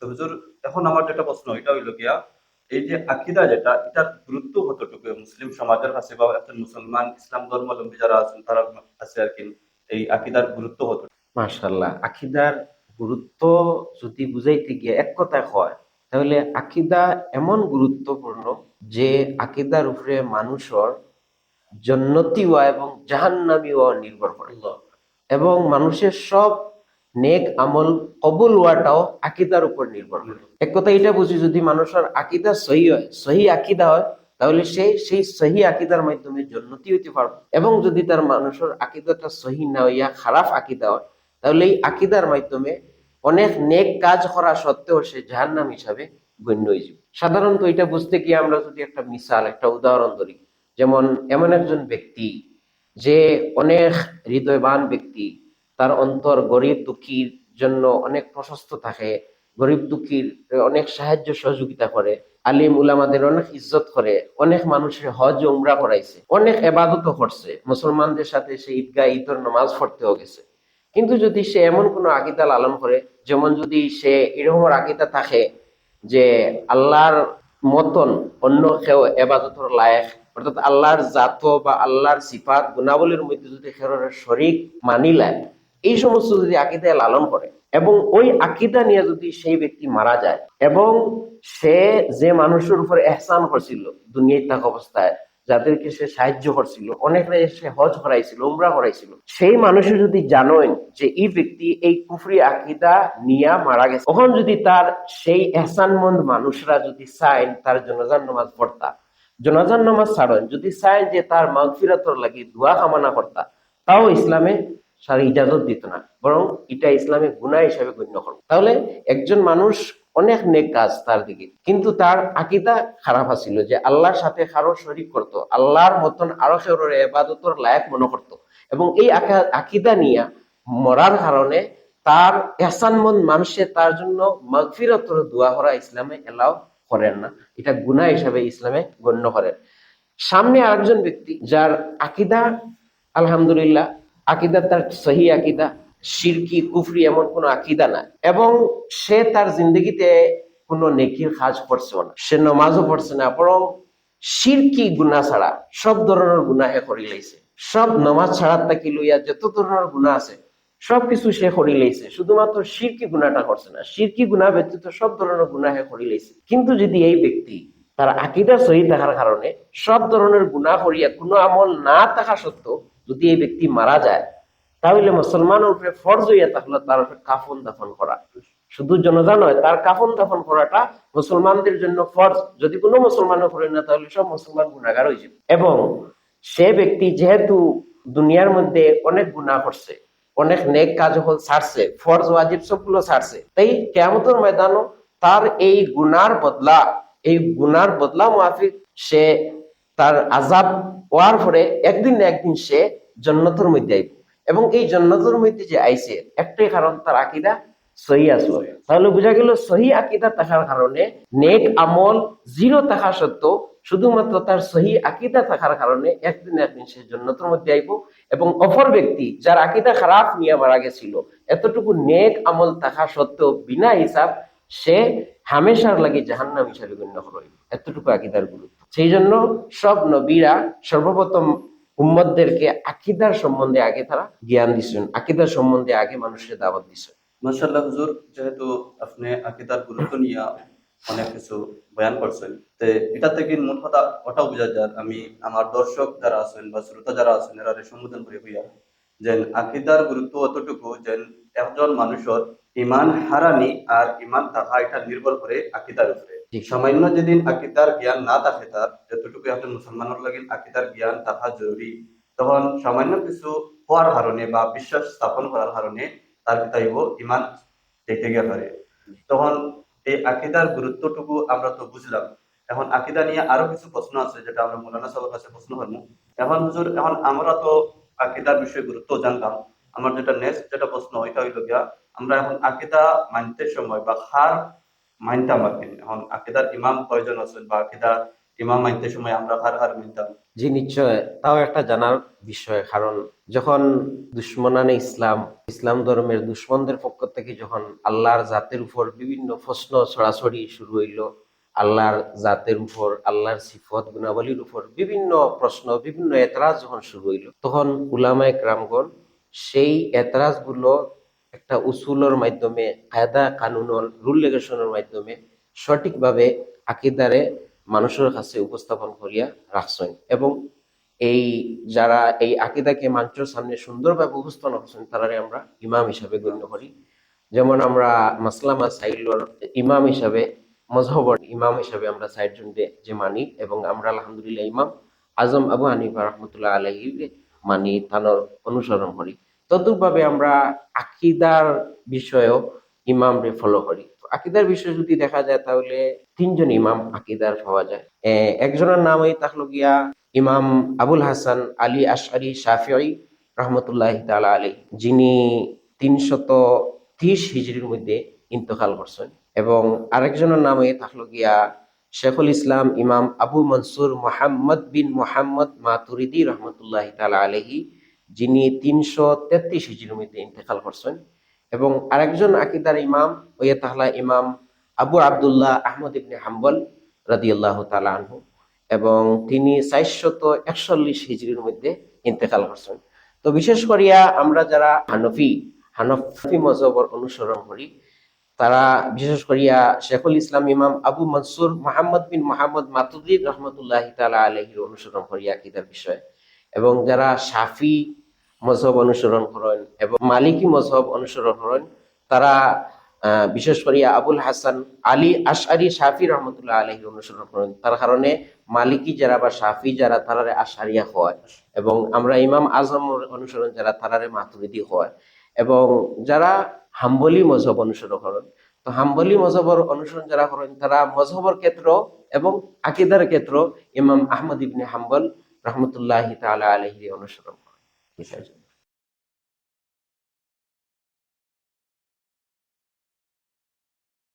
তো হুজুর, এখন আমার যেটা প্রশ্ন এটা হইল গিয়া, এই যে আকিদা যেটা, এটার গুরুত্ব কতটুকু মুসলিম সমাজের কাছে বা একজন মুসলমান ইসলাম ধর্মাবলম্বী যারা আছেন তারা আছে আর কি, এই আকিদার গুরুত্ব কত? মাশাআল্লাহ, আকিদার গুরুত্ব যদি বুঝাইতে গিয়ে এক কথায় হয়, তাহলে আকিদা এমন গুরুত্বপূর্ণ যে আকিদার উপরে মানুষের জন্নতি হওয়া এবং জাহান্নামী হওয়া নির্ভর করে। আল্লাহ। এবং মানুষের সব নেক আমল কবুল হওয়াটাও আকিদার উপর নির্ভর করে। এক কথা এটা বুঝি, যদি মানুষের আকিদা সহি হয়, সহি আকিদা হয়, তাহলে সে সেই সহি আকিদার মাধ্যমে জন্নতি হইতে পারবে। এবং যদি তার মানুষের আকিদাটা সহি না হইয়া খারাপ আকিদা হয়, তাহলে এই আকিদার মাধ্যমে অনেক নেক কাজ করা সত্ত্বেও সে জাহান্নাম হিসাবে গণ্য হয়ে যাবে। সাধারণত এটা বুঝতে গিয়ে আমরা যদি একটা মিসাল, একটা উদাহরণ ধরি, যেমন এমন একজন ব্যক্তি যে অনেক হৃদয়বান ব্যক্তি, তার অন্তর গরিব দুঃখীর জন্য অনেক প্রশস্ত থাকে, গরিব দুঃখীর অনেক সাহায্য সহযোগিতা করে, আলিম উলামাদের অনেক ইজ্জত করে, অনেক মানুষের হজ উমরা করাইছে, অনেক এবাদতও করছে, মুসলমানদের সাথে সে ঈদগাহ ঈদর নামাজ পড়তেও গেছে। কিন্তু যদি সে এমন কোনো আকিদা লালন করে, যেমন যদি সে এরকম আকিদা থাকে যে আল্লাহর মতন অন্য কেউ এবাদতের লায়েক, অর্থাৎ আল্লাহর জাত বা আল্লাহর সিফাত গুণাবলীর মধ্যে যদি কেউর শরীক মানিলায়, এই সমস্ত যদি আকিদায় লালন করে এবং ওই আকিদা নিয়ে যদি সেই ব্যক্তি মারা যায়, এবং সে যে মানুষের উপর এহসান করছিল দুনিয়ায় থাকা অবস্থায়, যাদেরকে সে সাহায্য করছিল, অনেক সে হজ করাইছিল, উমরা করাইছিল, সেই মানুষের যদি জানেন যে এই ব্যক্তি এই কুফরি আকিদা নিয়া মারা গেছে, তখন যদি তার সেই এহসানমন্দ মানুষরা যদি চায় তার জানাজার নামাজ পড়তা, জানাজার নামাজ ছাড়েন, যদি চায় যে তার মাগফিরাতর লাগি দোয়া কামনা করতা, তাও ইসলামে সার ইজাজত দিত না, বরং এটা ইসলামে গুনাহ হিসেবে গণ্য করবে। তাহলে একজন মানুষ অনেক নেক কাজ তার দিকে, কিন্তু তার আকীদা খারাপ আছিল, যে আল্লাহর সাথে কারো শরীক করত, আল্লাহর মতন আরো কারোর ইবাদতের লায়ক মনে করত, এবং এই আকীদা নিয়ে মরার কারণে তার এহসানমন্দ মানুষে তার জন্য মাগফিরাতের দোয়া করা ইসলামে এলাও করেন না, এটা গুনাহ হিসাবে ইসলামে গণ্য করেন। সামনে আরেকজন ব্যক্তি যার আকীদা আলহামদুলিল্লাহ, আকীদা তার সহি আকীদা, শিরকি কুফরি এমন কোন আকীদা না, এবং সে তার জিন্দগিতে কোনো নেকির কাজ করছে না, সে নামাজও পড়ছে না, বরং শিরকি গুনাহ ছাড়া সব ধরনের গুনাহ করি লাইছে, সব নামাজ ছাড়া তাকে লইয়া যত ধরনের গুনাহ আছে সবকিছু সে করি লাইছে, শুধুমাত্র শিরকি গুনাহটা করছে না, শিরকি গুনাহ ব্যতীত সব ধরনের গুনাহ করি লাইছে। কিন্তু যদি এই ব্যক্তি তার আকীদা সহি থাকার কারণে সব ধরনের গুনাহ করিয়া কোনো আমল না থাকা সত্ত্বেও যদি এই ব্যক্তি মারা যায়, তাহলে মুসলমানের উপরে ফরজ হইয়া থাকলো তার উপরে কাফন দাফন করা। শুধু জনতা নয়, তার কাফন দাফন করাটা মুসলমানদের জন্য ফরজ। যদি কোনো মুসলমানও করে না, তাহলে সব মুসলমান গুনাহগার হয়ে যাবে। এবং সে ব্যক্তি যেহেতু দুনিয়ার মধ্যে অনেক গুনাহ করছে, অনেক নেক কাজ হল ছাড়ছে, ফরজ ওয়াজিব সবগুলো ছাড়ছে, তাই কিয়ামতের ময়দানও তার এই গুনার বদলা মুআফিক সে তার আযাব হওয়ার পরে একদিন না একদিন সে জান্নাতের মধ্যে আইব। এবং এই জান্নাতের মধ্যে যে আইছে, একটাই কারণ, তার আকীদা সহি আছে। তাহলে বোঝা গেল সহি আকীদা থাকার কারণে নেক আমল জিরো থাকা সত্ত্বেও শুধুমাত্র তার সহি আকীদা থাকার কারণে একদিন না একদিন সে জান্নাতের মধ্যে আইব। এবং অপর ব্যক্তি যার আকীদা খারাপ নিয়ে মারা গেছিল, এতটুকু নেক আমল থাকা সত্ত্বেও বিনা হিসাব সে হামেশার লাগে জাহান্নাম হিসাবে গণ্য করবে। এতটুকু আকীদার গুরুত্ব। সেই জন্য সব নবীরা সর্বপ্রথম উম্মতদেরকে আকীদার সম্বন্ধে আগে তারা জ্ঞান দিচ্ছেন, আকীদার সম্বন্ধে আগে মানুষের দাওয়াত দিচ্ছেন। মাশাআল্লাহ হুজুর, যেহেতু আপনি আকিদার গুরুত্ব নিয়ে অনেক কিছু বয়ান করছেন, তো এটা থেকে মূল কথা ওটাও বোঝা যায়, আমি আমার দর্শক যারা আছেন বা শ্রোতা যারা আছেন এরা সম্বোধন করে হইয়া যে আকিদার গুরুত্ব অতটুকু যে একজন মানুষের ইমান হারানি আর ইমান থাকা এটা নির্ভর করে আকিদার উপরে। সামান্য যেদিন আকিদার জ্ঞান না থাকে, তার যতটুকু একজন মুসলমানের লাগে আকিদার জ্ঞান থাকা জরুরি, তখন সামান্য কিছু হওয়ার কারণে বা বিশ্বাস স্থাপন করার কারণে তার তাইব ইমান দেখতে গিয়ে পারে। তখন এই আকিদার গুরুত্বটুকু আমরা তো বুঝলাম। এখন আকিদা নিয়ে আরো কিছু প্রশ্ন আছে যেটা আমরা মৌলানা সাহেবের কাছে প্রশ্ন করবো। এখন হুজুর, এখন আমরা তো আকিদার বিষয়ে গুরুত্ব জানলাম, আমার যেটা নেক্সট যেটা প্রশ্ন ওইটা হইল গিয়া, আমরা এখন আকিদা মানতে সময় বা হার মানতাম আর কি, এখন আকিদার ইমাম কয়জন আছেন বা আকিদা ইমাম মানতে সময় আমরা হার মানতাম, জি নিশ্চয়, তাও একটা জানার বিষয়। কারণ যখন দুশ্মনানে ইসলাম, ইসলাম ধর্মের দুশ্মনদের পক্ষ থেকে যখন আল্লাহর জাতের উপর বিভিন্ন প্রশ্ন ছড়াছড়ি শুরু হইলো, আল্লাহর জাতের উপর, আল্লাহর সিফত গুণাবলীর উপর বিভিন্ন প্রশ্ন, বিভিন্ন এতরাজ যখন শুরু হইলো, তখন উলামায়ে কেরামগণ সেই এতরাজ গুলো একটা উসুলের মাধ্যমে, কায়দা কানুনল রুল রেগুলেশনের মাধ্যমে সঠিকভাবে আকিদারে মানুষের কাছে উপস্থাপন করিয়া রাখছেন। এবং এই যারা এই আকিদাকে মানুষের সামনে সুন্দরভাবে উপস্থাপন করছেন, তারারে আমরা ইমাম হিসাবে গণ্য করি। যেমন আমরা মাসলা মাসাইলর ইমাম হিসাবে, মজহবর ইমাম হিসাবে আমরা ৬০ জনকে যে মানি, এবং আমরা আলহামদুলিল্লাহ ইমাম আজম আবু হানিফা রহমতুল্লাহ আলাইহি মানি, তানোর অনুসরণ করি। তদ্রুপভাবে আমরা আকিদার বিষয়েও ইমামরে ফলো করি। তো আকিদার বিষয়ে যদি দেখা যায় তাহলে ৩ জন ইমাম আকিদার পাওয়া যায়। একজনের নাম ওই তাহলো গিয়া ইমাম আবুল হাসান আলী আশআরি শাফিঈ রহমতুল্লাহ তাআলা আলাইহি, যিনি ৩৩০ হিজরির মধ্যে ইন্তকাল করছেন। এবং আরেকজনের নাম ওই তাহলো গিয়া শেখুল ইসলাম ইমাম আবু মনসুর মোহাম্মদ বিন মোহাম্মদ মাতুরিদি রহমতুল্লাহ তাআলা আলাইহি, যিনি ৩৩৩ হিজরির মধ্যে ইন্তেকাল করছেন। এবং আরেকজন আকিদার ইমাম ওই তাহলা ইমাম আবু আব্দুল্লাহ আহমদ ইবনে হাম্বল রাদিয়াল্লাহু তাআলা আনহু, এবং তিনি ৪৪১ হিজরির মধ্যে ইন্তেকাল করছেন। তো বিশেষ করিয়া আমরা যারা হানফি মযহবের অনুসরণ করি, তারা বিশেষ করিয়া শেখুল ইসলাম ইমাম আবু মনসুর মোহাম্মদ বিন মোহাম্মদ মাতুরিদি রহমতুল্লাহ তাআলা আলাইহির অনুসরণ করি আকিদার বিষয়। এবং যারা শাফি মযহব অনুসরণ করেন এবং মালিকি মযহব অনুসরণ করেন, তারা বিশেষ করিয়া আবুল হাসান আলী আশআরি শাফি রহমতুল্লাহ আলাইহি অনুসরণ করেন। তার কারণে মালিকি যারা বা শাফি যারা, তারারে আশারিয়া হয়, এবং আমরা ইমাম আজম অনুসরণ যারা, তারারে মাতুরিদি হয়। এবং যারা হাম্বলি মযহব অনুসরণ করেন, তো হাম্বলি মযহবের অনুসরণ যারা করেন, তারা মযহবের ক্ষেত্র এবং আকিদার ক্ষেত্র ইমাম আহমদ ইবনে হাম্বল রহমতুল্লাহি তাআলা আলাইহি অনুসরণ করেন।